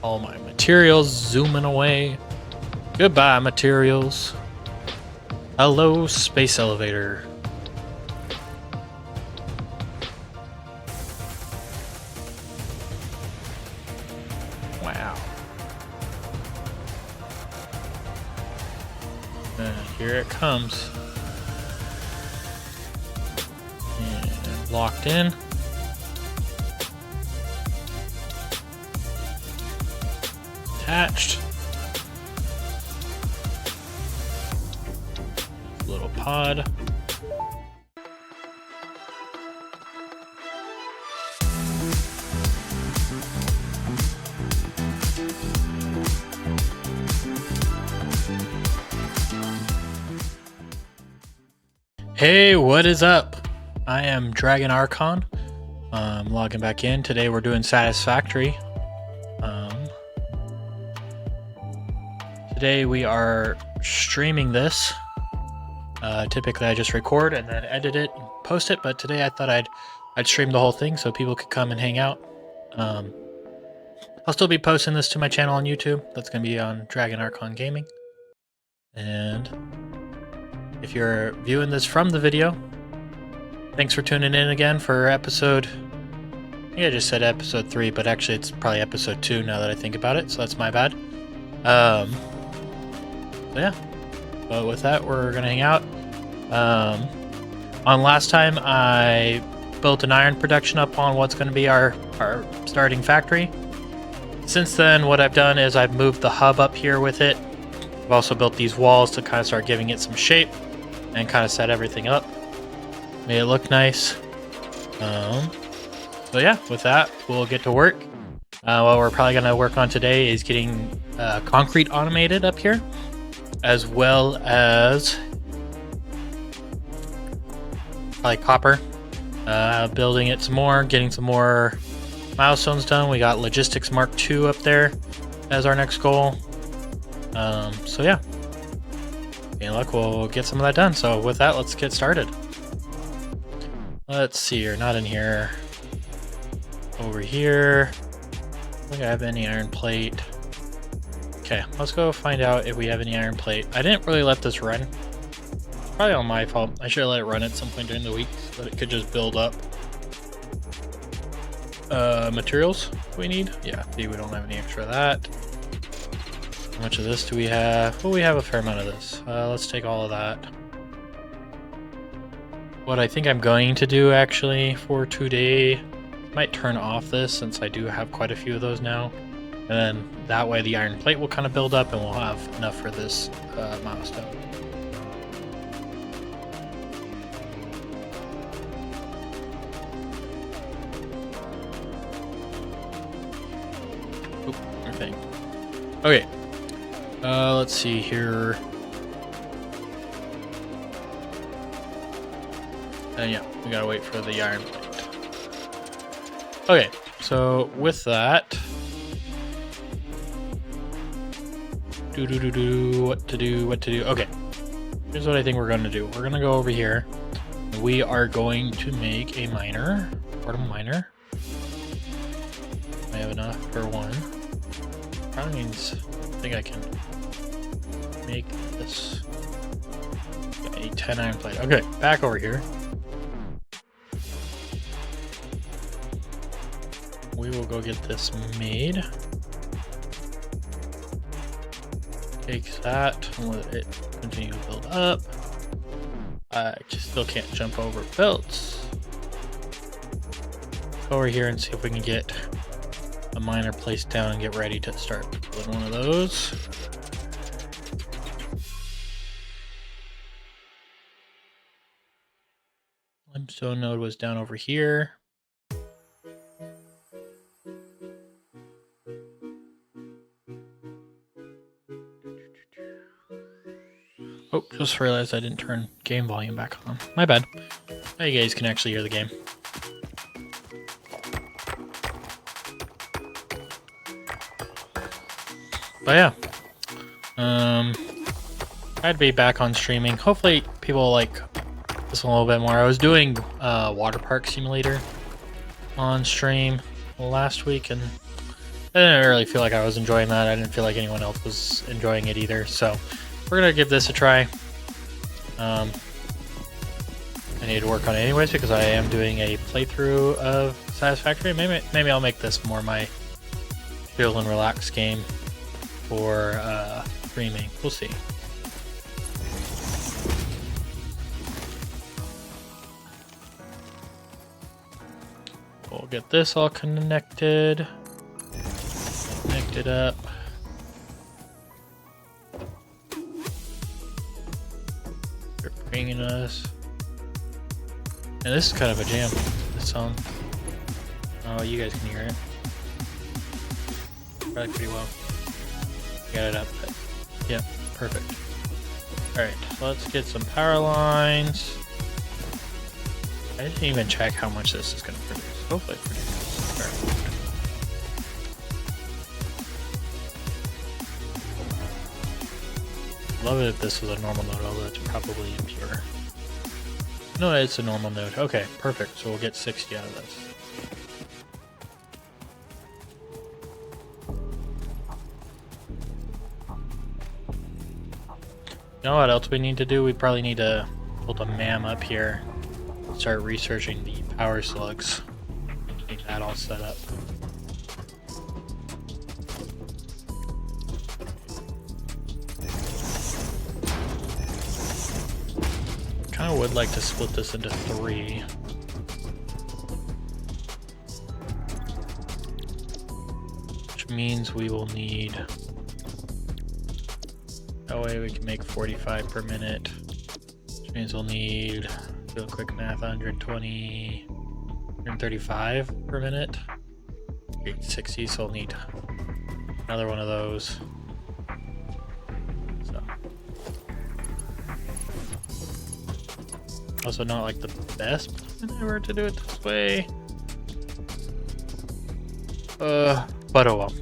All my materials zooming away. Goodbye, materials. Hello, space elevator. Wow. And here it comes. And locked in. Attached. Little pod. Hey, what is up? I am Dragon Archon. I'm logging back in. Today we're doing Satisfactory. Today we are streaming this. Typically I just record and then edit it and post it, but today I thought I'd stream the whole thing so people could come and hang out. I'll still be posting this to my channel on YouTube. That's going to be on Dragon Archon Gaming. And if you're viewing this from the video, thanks for tuning in again for episode... I think I just said episode 3, but actually it's probably episode 2 now that I think about it, so that's my bad. So yeah, but with that, we're gonna hang out. On last time, I built an iron production up on what's gonna be our starting factory. Since then, what I've done is I've moved the hub up here with it. I've also built these walls to kind of start giving it some shape and kind of set everything up. Made it look nice. So yeah, with that, we'll get to work. What we're probably gonna work on today is getting concrete automated up here, as well as probably copper, building it some more, getting some more milestones done. We got logistics Mark II up there as our next goal. So yeah, any luck, we'll get some of that done. So with that, let's get started. Let's see here, not in here. Over here, I don't think I have any iron plate. Okay, let's go find out if we have any iron plate. I didn't really let this run. Probably on my fault. I should have let it run at some point during the week so that it could just build up. Materials we need? Yeah, see, we don't have any extra of that. How much of this do we have? Well, we have a fair amount of this. Let's take all of that. What I think I'm going to do actually for today, might turn off this since I do have quite a few of those now. And then that way the iron plate will kind of build up and we'll have enough for this milestone. Oop, everything. Okay. Let's see here. And yeah, we gotta wait for the iron plate. Okay, so with that, what to do. Okay, here's what I think we're going to do. We're going to go over here. We are going to make a miner, portable miner. I have enough for one. Probably means I think I can make this a 10 iron plate. Okay, back over here. We will go get this made. Take that and let it continue to build up. I just still can't jump over belts. Go over here and see if we can get a miner placed down and get ready to start building one of those. Limestone node was down over here. Oh, just realized I didn't turn game volume back on. My bad. Now you guys can actually hear the game. But yeah. I'd be back on streaming. Hopefully people like this a little bit more. I was doing water park simulator on stream last week and I didn't really feel like I was enjoying that. I didn't feel like anyone else was enjoying it either. So we're gonna give this a try. I need to work on it anyways because I am doing a playthrough of Satisfactory. Maybe I'll make this more my chill and relax game for streaming. We'll see. We'll get this all connected. Connect it up. They're bringing us. And this is kind of a jam, this song. Oh, you guys can hear it. Probably pretty well. Got it up, but yep, perfect. Alright, let's get some power lines. I didn't even check how much this is going to produce. Hopefully it produces. Alright. Love it if this was a normal node, although it's probably impure. No, it's a normal node. Okay, perfect. So we'll get 60 out of this. You know what else we need to do? We probably need to build a MAM up here. Start researching the power slugs. Get that all set up. Kind of would like to split this into 3. Which means we will need... That way we can make 45 per minute. Which means we'll need, do a quick math, 120, 135 per minute. 60, so we'll need another one of those. So. Also not like the best plan ever to do it this way. But oh well.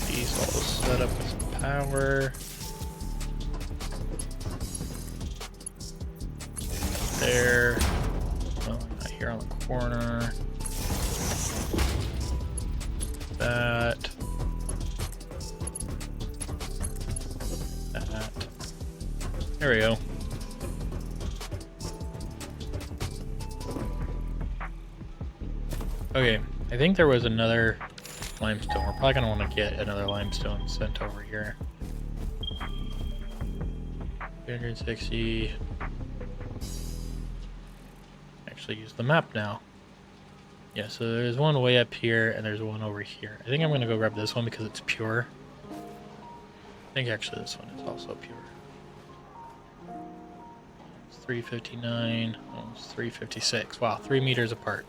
These all set up with power. There. Oh, not here on the corner. That. That. There we go. Okay, I think there was another limestone. We're probably going to want to get another limestone sent over here. 360. Actually use the map now. Yeah, so there's one way up here and there's one over here. I think I'm going to go grab this one because it's pure. I think actually this one is also pure. It's 359, almost 356. Wow, 3 meters apart.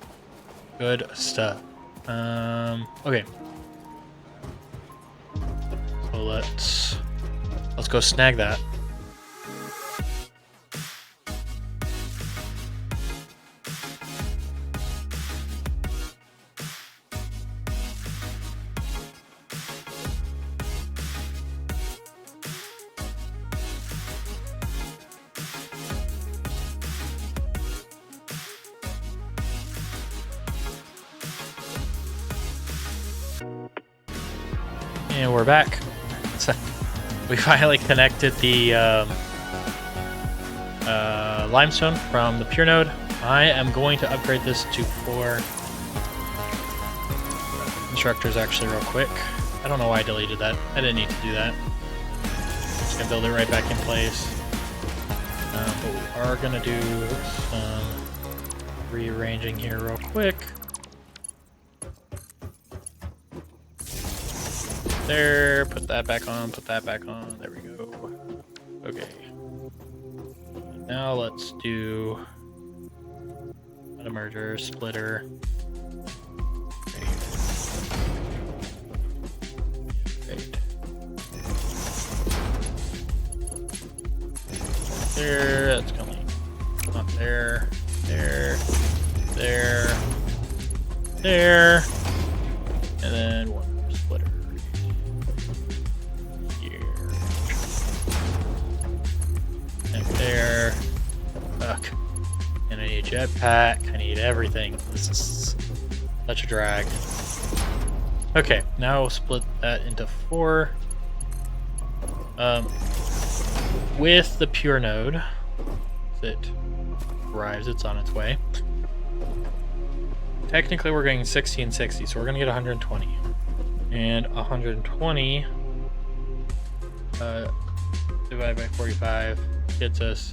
Good stuff. Okay. So let's go snag that. And we're back. So we finally connected the limestone from the pure node. I am going to upgrade this to 4 constructors actually real quick. I don't know why I deleted that. I didn't need to do that. Just gonna build it right back in place. But we are gonna do some rearranging here real quick. There, put that back on, there we go. Okay. Now let's do a merger, splitter. Great. There, that's going up there, there, there, there. And then one more splitter. Here. And there. Fuck. And I need a jetpack. I need everything. This is such a drag. Okay, now we'll split that into 4. With the pure node, as it arrives, it's on its way. Technically, we're getting 60 and 60, so we're going to get 120. And 120 divided by 45 gets us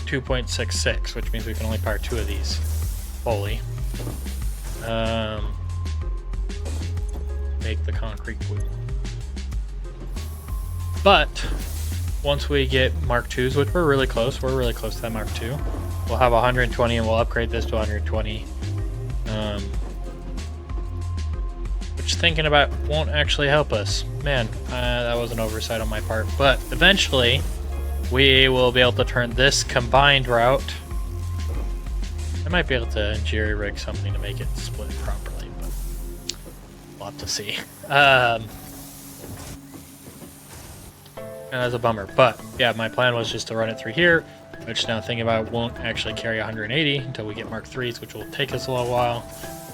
2.66, which means we can only power 2 of these fully. Make the concrete glue. But once we get Mark IIs, which we're really close to that Mark II, we'll have 120 and we'll upgrade this to 120. Which thinking about won't actually help us. Man, that was an oversight on my part. But eventually, we will be able to turn this combined route. I might be able to jerry-rig something to make it split properly, but we'll have to see. That's a bummer, but yeah, my plan was just to run it through here, which now thinking about it won't actually carry 180 until we get Mark IIIs, which will take us a little while.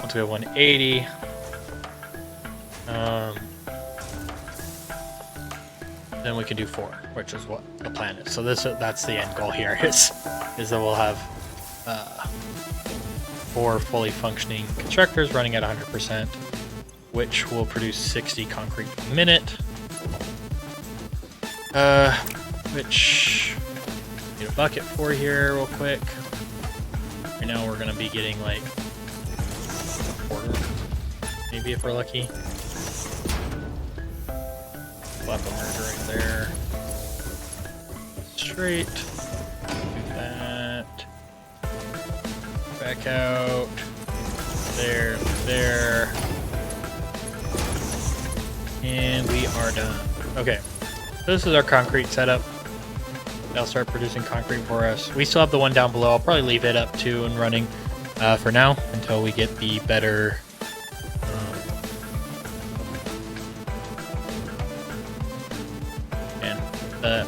Once we have 180, then we can do 4, which is what the plan is. So that's the end goal here is that we'll have 4 fully functioning constructors running at 100%, which will produce 60 concrete a minute. Which need a bucket for here real quick. Right now we're gonna be getting like a quarter, maybe if we're lucky. Slap a merger right there. Straight. Do that. Back out. There, there. And we are done. Okay. This is our concrete setup. They'll start producing concrete for us. We still have the one down below. I'll probably leave it up to and running for now until we get the better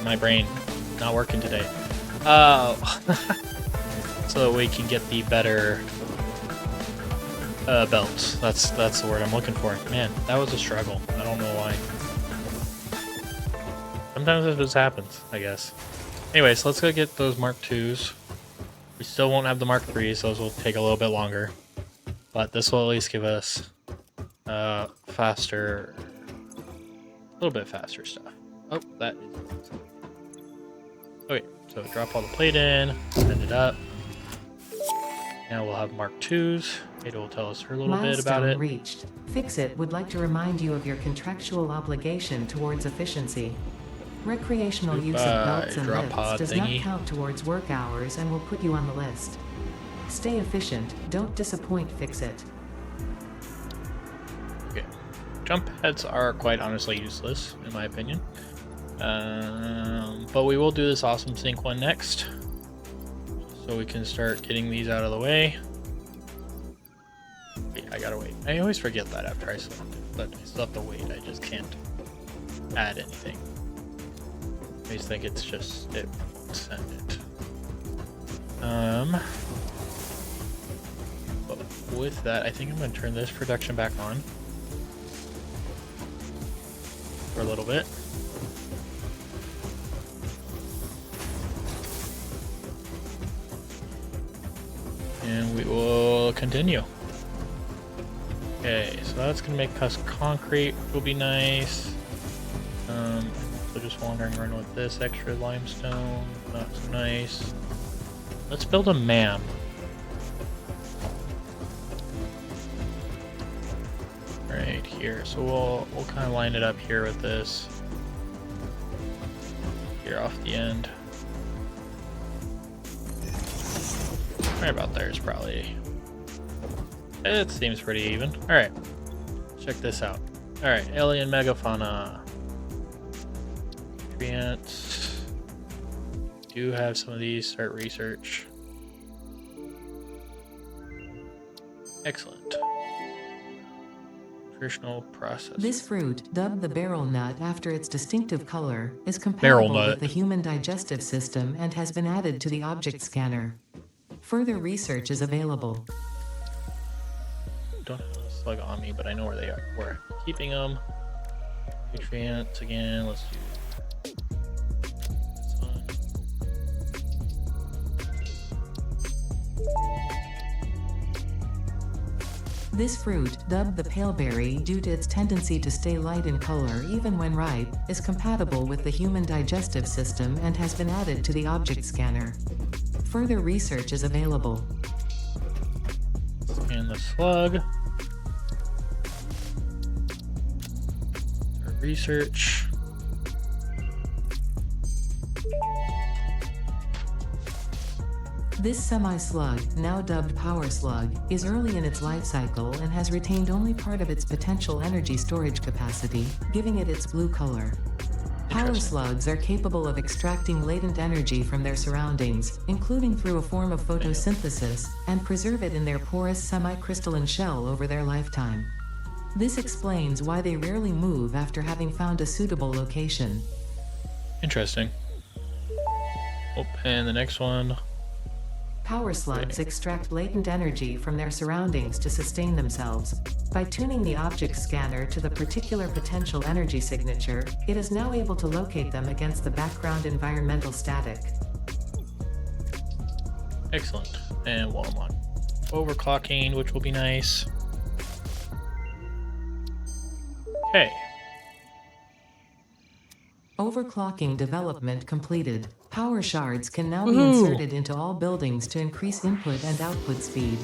my brain not working today. So that we can get the better belts. That's the word I'm looking for. Man, that was a struggle. I don't know why. Sometimes it just happens, I guess. Anyways, let's go get those Mark IIs. We still won't have the Mark IIIs, those will take a little bit longer. But this will at least give us faster, a little bit faster stuff. Oh, that is... Okay, so drop all the plate in, send it up. Now we'll have Mark IIs. Ada will tell us a little bit about it. Milestone reached. Fix-It would like to remind you of your contractual obligation towards efficiency. Recreational use of belts and lifts does not count towards work hours and will put you on the list. Stay efficient, don't disappoint, Fix-It. Okay. Jump heads are quite honestly useless, in my opinion. But we will do this awesome sink one next. So we can start getting these out of the way. Wait, I gotta wait. I always forget that after I select it, but I still have to wait. I just can't add anything. I always think it's just it won't send it. But with that, I think I'm gonna turn this production back on for a little bit. And we will continue. Okay, so that's gonna make us concrete, which will be nice. So just wandering around with this extra limestone, not so nice. Let's build a MAM. Right here, so we'll kind of line it up here with this. Here off the end. Right about there is probably... It seems pretty even. Alright. Check this out. Alright, alien megafauna. Nutrients. Do have some of these. Start research. Excellent. Nutritional process. This fruit, dubbed the barrel nut after its distinctive color, is compatible with the human digestive system and has been added to the object scanner. Further research is available. Don't have a slug on me, but I know where they are. We're keeping them. Nutrients again. Let's do this one. This fruit, dubbed the paleberry due to its tendency to stay light in color even when ripe, is compatible with the human digestive system and has been added to the object scanner. Further research is available. And the slug. Our research. This semi-slug, now dubbed power slug, is early in its life cycle and has retained only part of its potential energy storage capacity, giving it its blue color. Power slugs are capable of extracting latent energy from their surroundings, including through a form of photosynthesis, and preserve it in their porous semi-crystalline shell over their lifetime. This explains why they rarely move after having found a suitable location. Interesting. Oh, and the next one. Power slugs extract latent energy from their surroundings to sustain themselves. By tuning the object scanner to the particular potential energy signature, it is now able to locate them against the background environmental static. Excellent. And one more. Overclocking, which will be nice. Okay. Overclocking development completed. Power shards can now be inserted into all buildings to increase input and output speed.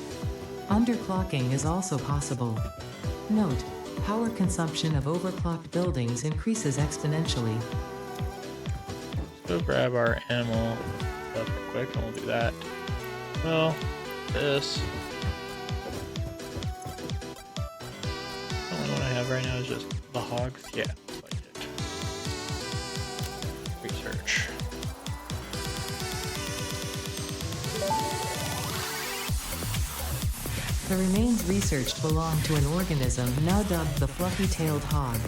Underclocking is also possible. Note: power consumption of overclocked buildings increases exponentially. So grab our animal stuff real quick and we'll do that. Well, this. The only one I have right now is just the hogs. Yeah, that's what I did. Research. The remains researched belong to an organism now dubbed the fluffy-tailed hog.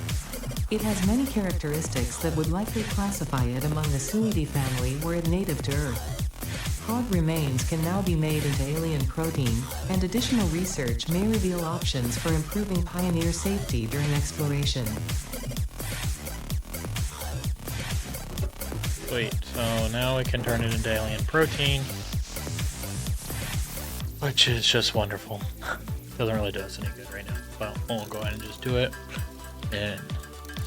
It has many characteristics that would likely classify it among the Suidae family were it native to Earth. Hog remains can now be made into alien protein, and additional research may reveal options for improving pioneer safety during exploration. Wait, so now we can turn it into alien protein. Which is just wonderful. Doesn't really do us any good right now. Well, we'll go ahead and just do it and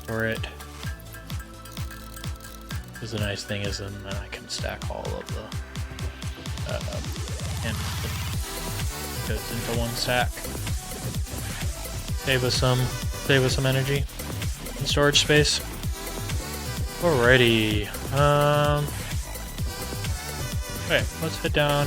store it. Because the nice thing is then I can stack all of the and goes into one stack. Save us some energy and storage space. Alrighty. Okay, let's head down.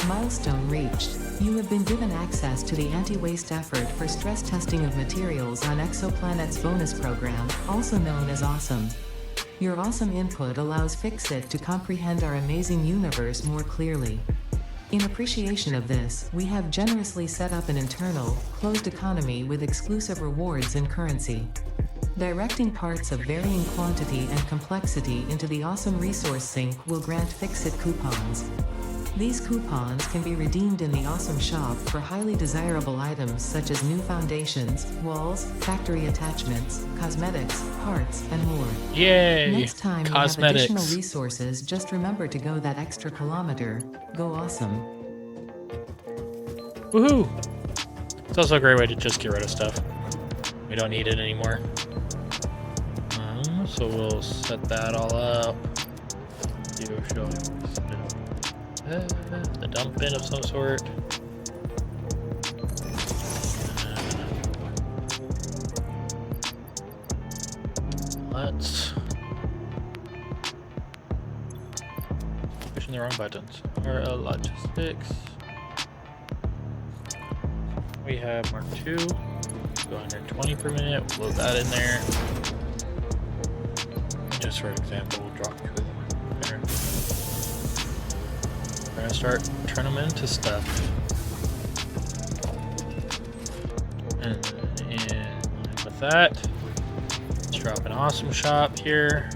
Milestone reached. You have been given access to the anti-waste effort for stress testing of materials on Exoplanet's bonus program, also known as AWESOME. Your awesome input allows Fixit to comprehend our amazing universe more clearly. In appreciation of this, we have generously set up an internal, closed economy with exclusive rewards in currency. Directing parts of varying quantity and complexity into the awesome resource sink will grant Fixit coupons. These coupons can be redeemed in the Awesome Shop for highly desirable items such as new foundations, walls, factory attachments, cosmetics, parts, and more. Yay! Next time Cosmetics. you have additional resources, just remember to go that extra kilometer. Go awesome. Woohoo! It's also a great way to just get rid of stuff. We don't need it anymore. so we'll set that all up. The dump bin of some sort. Let's pushing the wrong buttons. Logistics. We have Mark II. Go under 20 per minute. Load that in there. Just for example, we'll drop to there. We're gonna start turning them into stuff. And with that, let's drop an awesome shop here.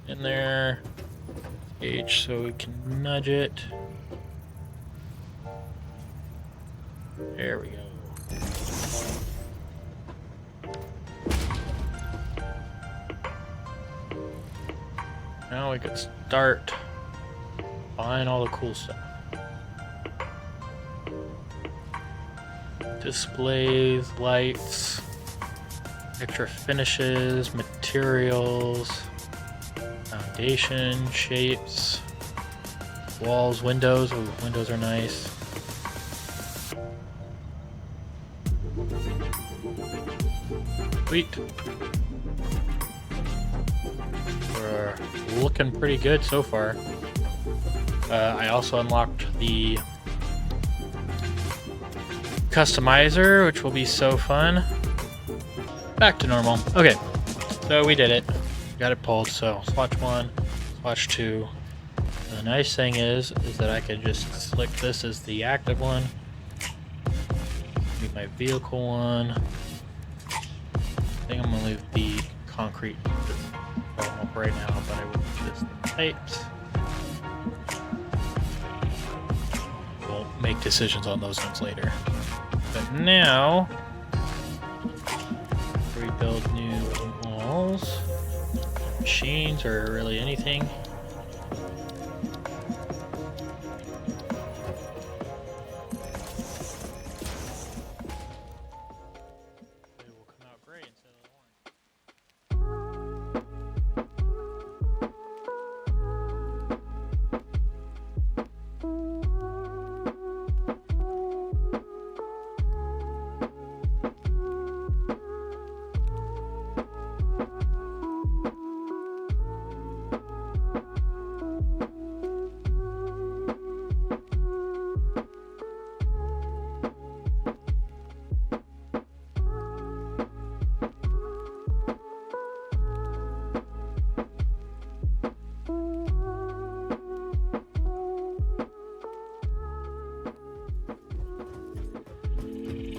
In there. H so we can nudge it. There we go. Now we could start buying all the cool stuff. Displays, lights, extra finishes, materials, foundation, shapes, walls, windows. Ooh, windows are nice. Sweet. We're looking pretty good so far. I also unlocked the customizer, which will be so fun. Back to normal. Okay, so we did it. Got it pulled. So swatch 1, swatch 2. The nice thing is that I could just select this as the active one. Leave my vehicle one. I think I'm gonna leave the concrete up right now, but I will do this types. We'll make decisions on those ones later. But now, rebuild new walls, machines, or really anything.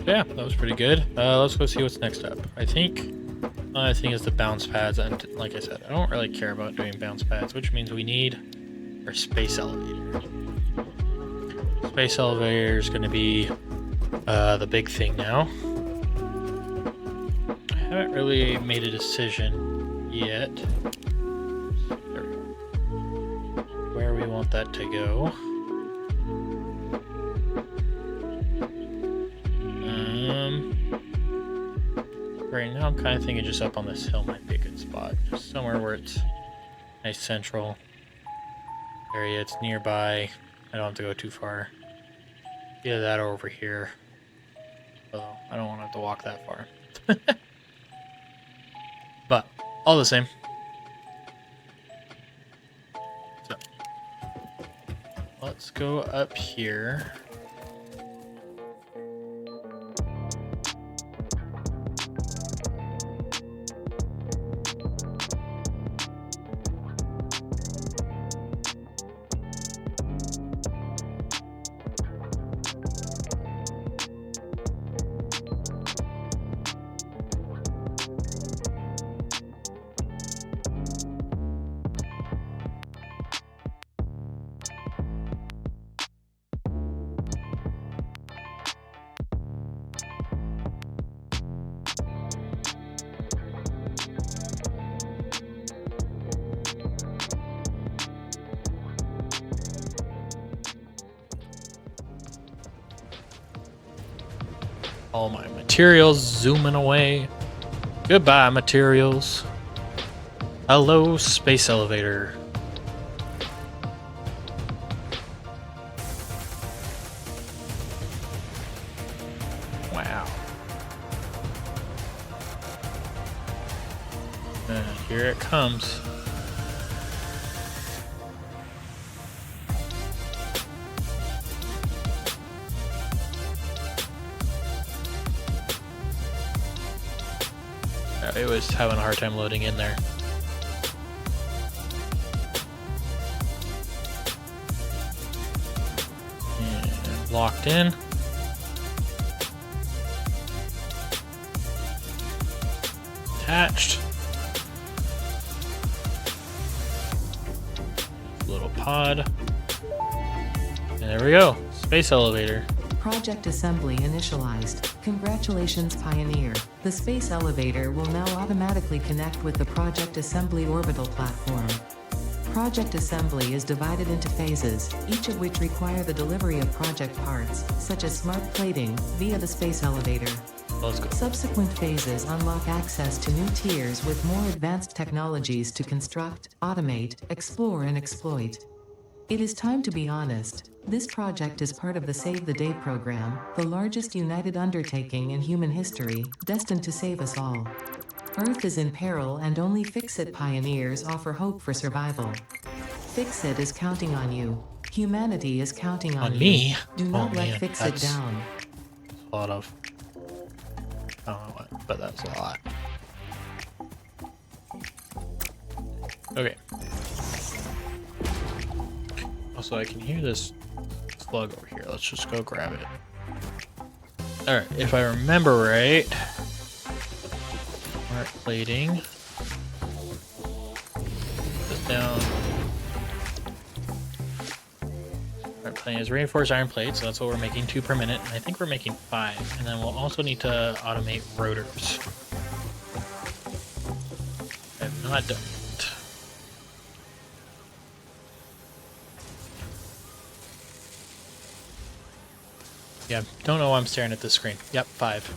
Yeah, that was pretty good. Let's go see what's next up. I think is the bounce pads, and like I said, I don't really care about doing bounce pads, which means we need our space elevator. Space elevator is going to be the big thing now. I haven't really made a decision yet where we want that to go. Right now I'm kind of thinking just up on this hill might be a good spot. Just somewhere where it's nice central area. It's nearby. I don't have to go too far. Either that or over here. Although I don't want to have to walk that far. But all the same. So let's go up here. All my materials zooming away. Goodbye, materials. Hello, space elevator. Wow. And here it comes. It was having a hard time loading in there. And locked in. Attached. Little pod. And there we go. Space elevator. Project assembly initialized. Congratulations, Pioneer. The space elevator will now automatically connect with the Project Assembly orbital platform. Project assembly is divided into phases, each of which require the delivery of project parts, such as smart plating, via the space elevator. Let's go. Subsequent phases unlock access to new tiers with more advanced technologies to construct, automate, explore, and exploit. It is time to be honest. This project is part of the Save the Day program, the largest united undertaking in human history, destined to save us all. Earth is in peril and only Fix-It pioneers offer hope for survival. Fix-It is counting on you. Humanity is counting on you. Me? Do not let man, Fix-It that's down. a lot of... I don't know what, but that's a lot. Okay. Also, I can hear this slug over here. Let's just go grab it. Alright, if I remember right... Smart plating. Put this down. Smart plating is reinforced iron plates, so that's what we're making, 2 per minute. And I think we're making 5. And then we'll also need to automate rotors. I have not done it. Yeah, don't know why I'm staring at this screen. Yep, 5.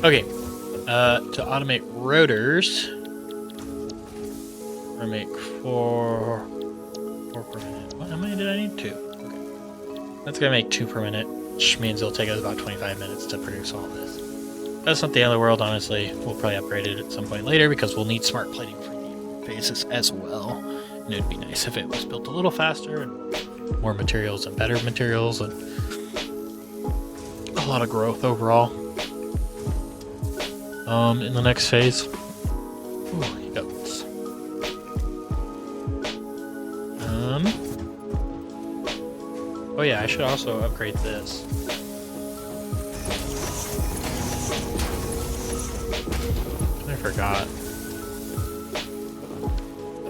Okay, to automate rotors, we're gonna make 4 per minute. What, how many did I need? 2. Okay. That's gonna make 2 per minute, which means it'll take us about 25 minutes to produce all this. That's not the end of the world, honestly. We'll probably upgrade it at some point later because we'll need smart plating for the phases as well. And it'd be nice if it was built a little faster and more materials and better materials and a lot of growth overall. In the next phase. Ooh, hiccups. Oh yeah, I should also upgrade this. I forgot.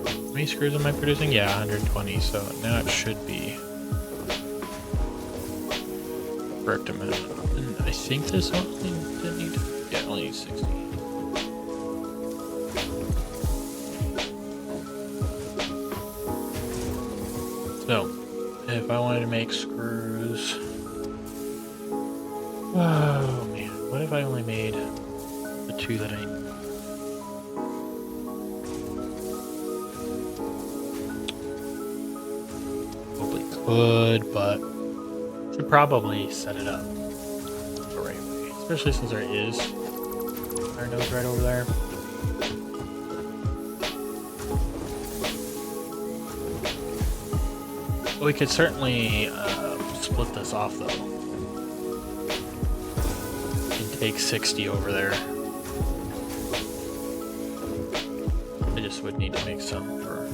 How many screws am I producing? Yeah, 120, so now it should be correct amount. And I think this only didn't need to, yeah, only needs 60. So, if I wanted to make screws, oh man, what if I only made the 2 that I need? Could, but should probably set it up the right way, especially since there is our nose right over there. We could certainly split this off though and take 60 over there. I just would need to make some for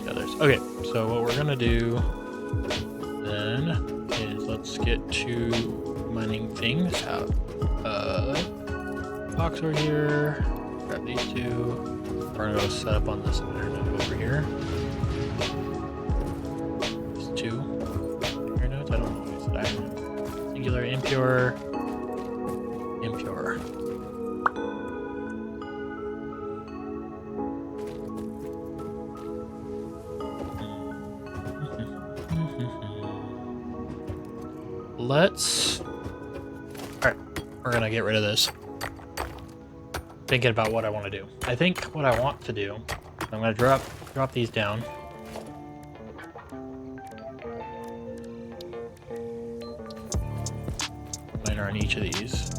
the others. Okay. So what we're gonna do then is let's get to mining things out. Box over here. Grab these 2. We're gonna go set up on this iron node over here. These 2 iron nodes. I don't know. Is it iron? Singular, impure, impure. let's... Alright, we're gonna get rid of this. Thinking about what I want to do. I think what I want to do, I'm gonna drop these down. Miner on each of these.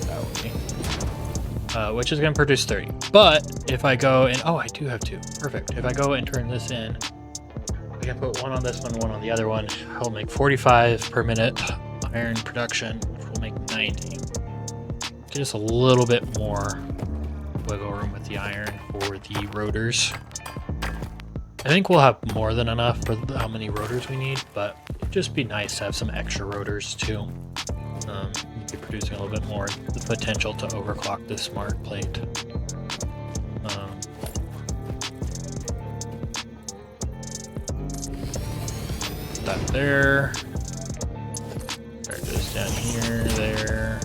That way. Which is gonna produce 30. But if I go and I do have 2. Perfect. If I go and turn this in, I can put one on this one on the other one. I'll make 45 per minute iron production, which will make 90. Get us a little bit more wiggle room with the iron for the rotors. I think we'll have more than enough for how many rotors we need, but it'd just be nice to have some extra rotors too. Be producing a little bit more. The potential to overclock this smart plate. That there. There it goes down here, there.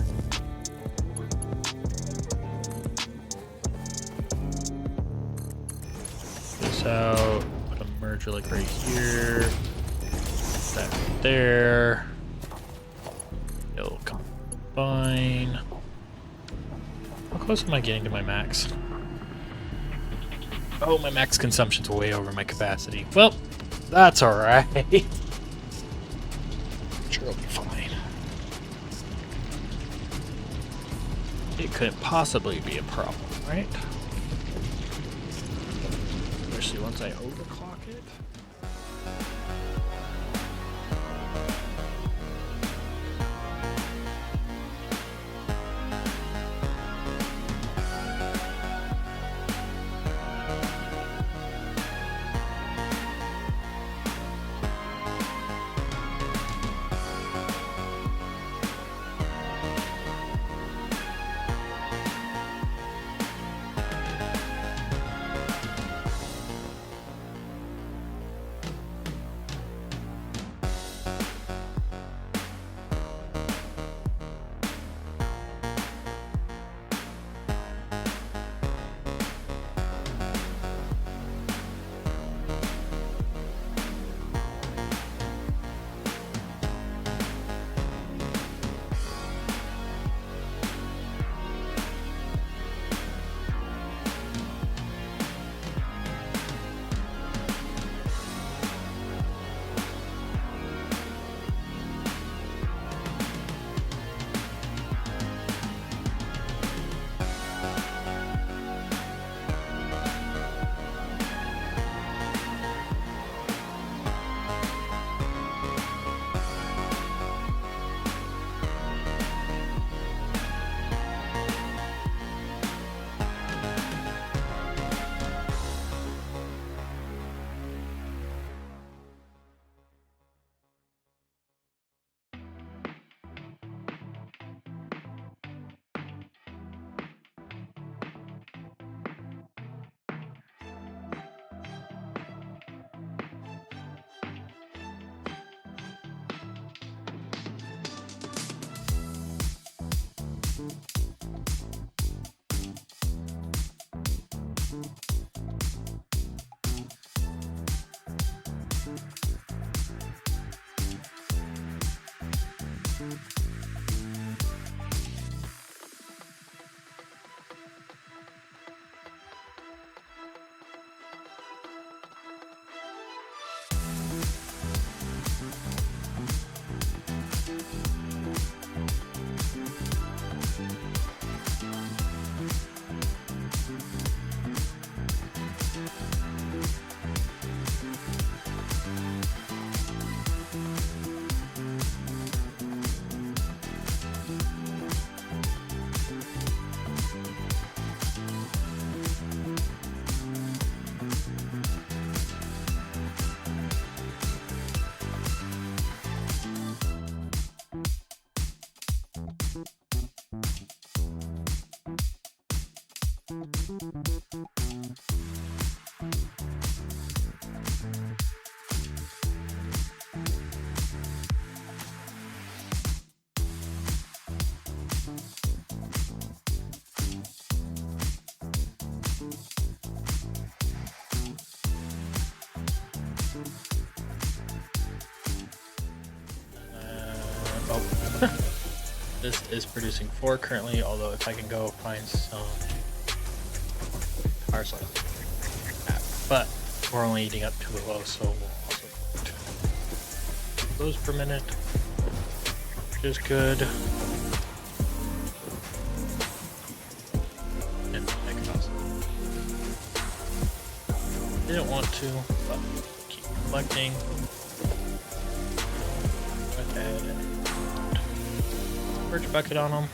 This out. Put a merger like right here. That right there. It'll combine. How close am I getting to my max? Oh, my max consumption's way over my capacity. Well, that's alright. Sure, it'll be fine. It couldn't possibly be a problem, right? Especially once I overclock it. This is producing 4 currently, although if I can go find some power cells. But we're only eating up to the low, so we'll also collect those per minute, which is good. And make it awesome. Didn't want to, but keep collecting. Okay. Merge bucket on them.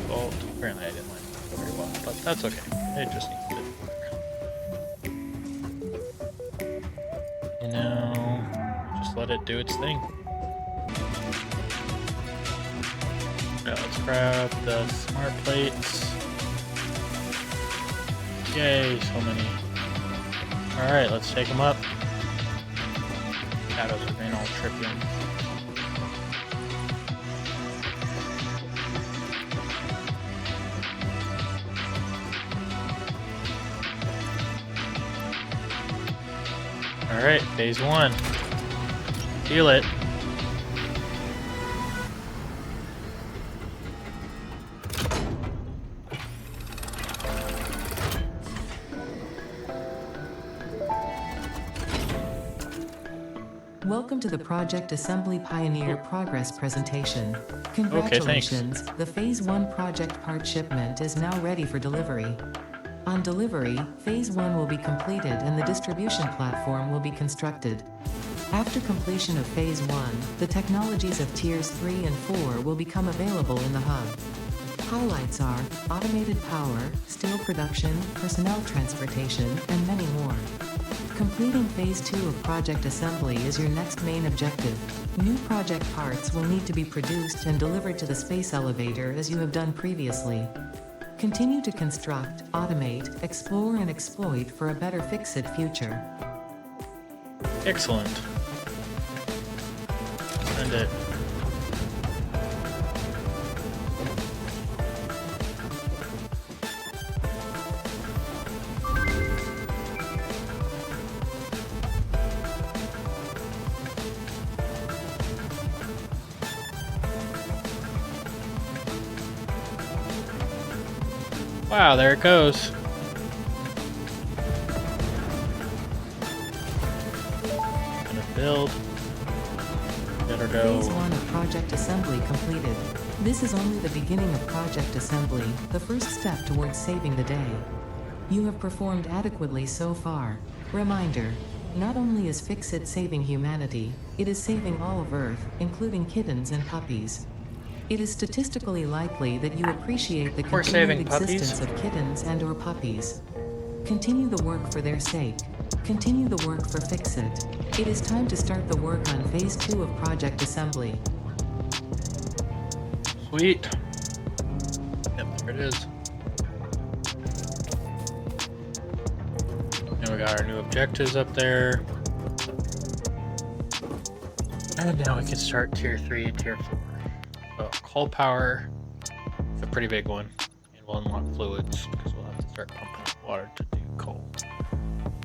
Well, apparently I didn't line it up very well, but that's okay. It just needs to work. You know, just let it do its thing. Now let's grab the smart plates. Yay, so many. Alright, let's take them up. Shadows are being all trippy. Alright, phase 1. Feel it. Welcome to the Project Assembly Pioneer Progress presentation. Congratulations, the Phase 1 project part shipment is now ready for delivery. On delivery, Phase 1 will be completed and the distribution platform will be constructed. After completion of Phase 1, the technologies of Tiers 3 and 4 will become available in the hub. Highlights are automated power, steel production, personnel transportation, and many more. Completing Phase 2 of Project Assembly is your next main objective. New project parts will need to be produced and delivered to the space elevator as you have done previously. Continue to construct, automate, explore and exploit for a better Fix-It future. Excellent. Send it. Wow, there it goes. Gonna build. Better go. Phase 1 of Project Assembly completed. This is only the beginning of Project Assembly, the first step towards saving the day. You have performed adequately so far. Reminder, not only is Fix-It saving humanity, it is saving all of Earth, including kittens and puppies. It is statistically likely that you appreciate the continued existence of kittens and/or puppies. Continue the work for their sake. Continue the work for Fix-It. It is time to start the work on Phase 2 of Project Assembly. Sweet. Yep, there it is. And we got our new objectives up there. And now we can start Tier 3 and Tier 4. So, coal power is a pretty big one. And we'll unlock fluids because we'll have to start pumping up water to do coal.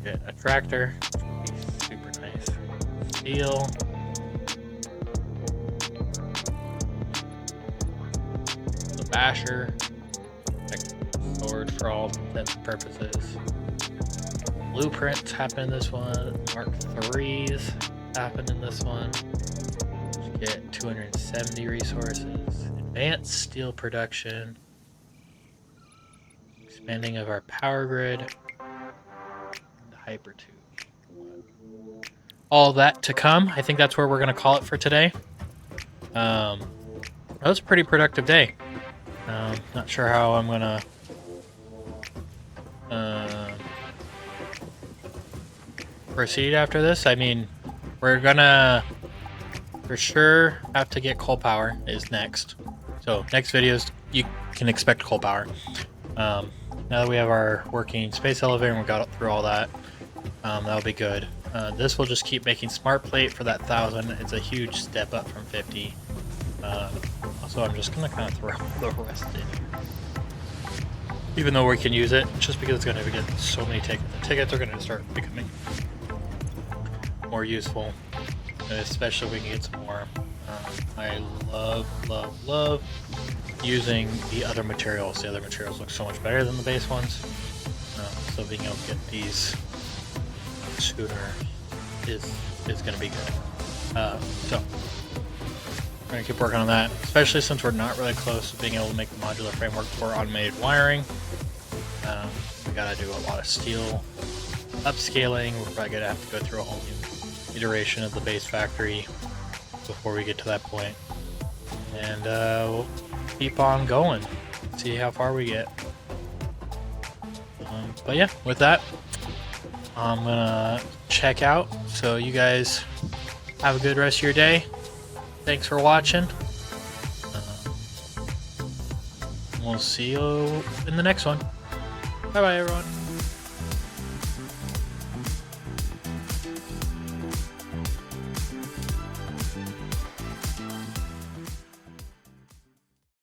Get a tractor, which would be super nice. Steel. The basher. Storage for all intents and purposes. Blueprints happen in this one. Mark 3s happen in this one. Get 270 resources. Advanced steel production. Expanding of our power grid. The hypertube. All that to come. I think that's where we're going to call it for today. That was a pretty productive day. Not sure how I'm going to proceed after this. I mean, we're gonna for sure have to get coal power is next. So next videos you can expect coal power. Now that we have our working space elevator and we got through all that, that'll be good. This will just keep making smart plate for that 1,000. It's a huge step up from 50. Also, I'm just gonna kind of throw the rest in here. even though we can use it, just because it's going to get so many tickets. The tickets are going to start becoming more useful, and especially if we can get some more. I love using the other materials. The other materials look so much better than the base ones, so being able to get these sooner is going to be good. So we're going to keep working on that, especially since we're not really close to being able to make the modular framework for automated wiring. We got to do a lot of steel upscaling. We're probably going to have to go through a whole new iteration of the base factory before we get to that point, and we'll keep on going, see how far we get. But yeah, with that, I'm gonna check out, so you guys have a good rest of your day. Thanks for watching. We'll see you in the next one. Bye bye, everyone.